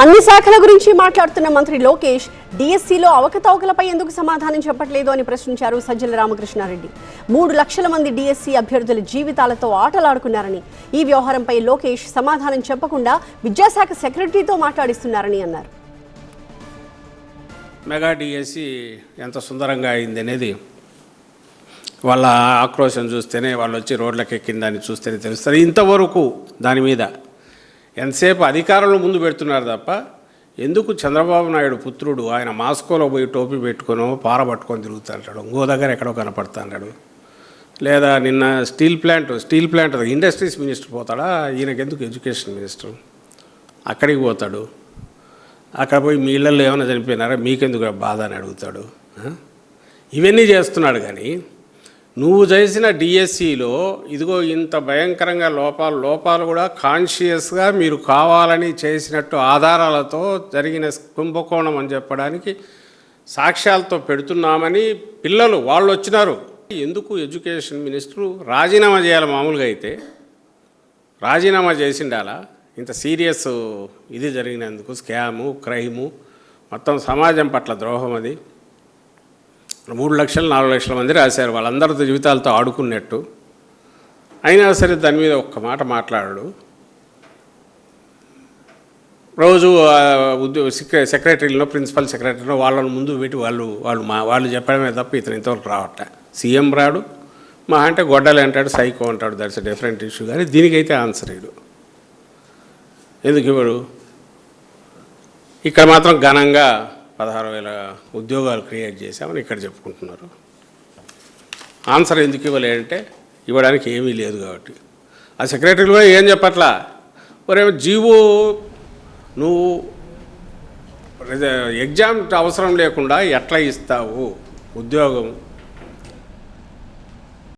అన్ని శాఖల గురించి మాట్లాడుతున్న మంత్రి లోకేష్ డిఎస్సిలో అవకతవకలపై ఎందుకు సమాధానం చెప్పట్లేదు అని ప్రశ్నించారు సజ్జల రామకృష్ణారెడ్డి. 3 లక్షల మంది డిఎస్సి అభ్యర్థుల జీవితాలతో ఆటలాడుకున్నారని, ఈ వ్యవహారంపై లోకేష్ సమాధానం చెప్పకుండా విద్యాశాఖ సెక్రటరీతో మాట్లాడిస్తున్నారని అన్నారు. మెగా డిఎస్సి ఎంత సుందరంగా అయింది అనేది వాళ్ళ ఆక్రోశం చూస్తేనే, వాళ్ళు వచ్చి రోడ్లకు ఎక్కిందని చూస్తేనే తెలుస్తుంది. ఇంతవరకు దాని మీద ఎంతసేపు అధికారంలో ముందు పెడుతున్నారు తప్ప, ఎందుకు చంద్రబాబు నాయుడు పుత్రుడు ఆయన మాస్కోలో పోయి టోపీ పెట్టుకొని పార పట్టుకొని తిరుగుతుంటాడు, ఇంకో దగ్గర ఎక్కడో కనపడుతున్నాడు. లేదా నిన్న స్టీల్ ప్లాంట్ ఇండస్ట్రీస్ మినిస్టర్ పోతాడా, ఈయనకెందుకు ఎడ్యుకేషన్ మినిస్టర్ అక్కడికి పోతాడు. అక్కడ పోయి మీ ఇళ్ళల్లో ఏమైనా చనిపోయినారా, మీకెందుకు బాధ అని అడుగుతాడు. ఇవన్నీ చేస్తున్నాడు. కానీ నువ్వు చేసిన డిఎస్సిలో ఇదిగో ఇంత భయంకరంగా లోపాలు కూడా కాన్షియస్గా మీరు కావాలని చేసినట్టు ఆధారాలతో జరిగిన కుంభకోణం అని చెప్పడానికి సాక్ష్యాలతో పెడుతున్నామని పిల్లలు వాళ్ళు వచ్చినారు. ఎందుకు ఎడ్యుకేషన్ మినిస్టరు రాజీనామా చేయాలి? మామూలుగా అయితే రాజీనామా చేసిండాలా? ఇంత సీరియస్ ఇది జరిగినందుకు, స్కాము, క్రైము, మొత్తం సమాజం పట్ల ద్రోహం. అది 3 లక్షలు 4 లక్షల మంది రాశారు, వాళ్ళందరితో జీవితాలతో ఆడుకున్నట్టు. అయినా సరే దాని మీద ఒక్క మాట మాట్లాడాడు. రోజు సెక్రటరీలో, ప్రిన్సిపల్ సెక్రటరీలో వాళ్ళని ముందు పెట్టి వాళ్ళు చెప్పడమే తప్ప ఇతను ఇంతవరకు రావట. సీఎం రాడు, మా అంటే గొడ్డలు అంటాడు, సైకో అంటాడు. That's a different issue. కానీ దీనికైతే ఆన్సర్ ఇడు. ఎందుకు ఇవ్వడు? ఇక్కడ మాత్రం ఘనంగా 16,000 ఉద్యోగాలు క్రియేట్ చేశామని ఇక్కడ చెప్పుకుంటున్నారు. ఆన్సర్ ఎందుకు ఇవ్వలేదంటే ఇవ్వడానికి ఏమీ లేదు కాబట్టి. ఆ సెక్రటరీలు కూడా ఏం చెప్పట్లా. మరేమో జీవో నువ్వు ఎగ్జామ్ అవసరం లేకుండా ఎట్లా ఇస్తావు ఉద్యోగం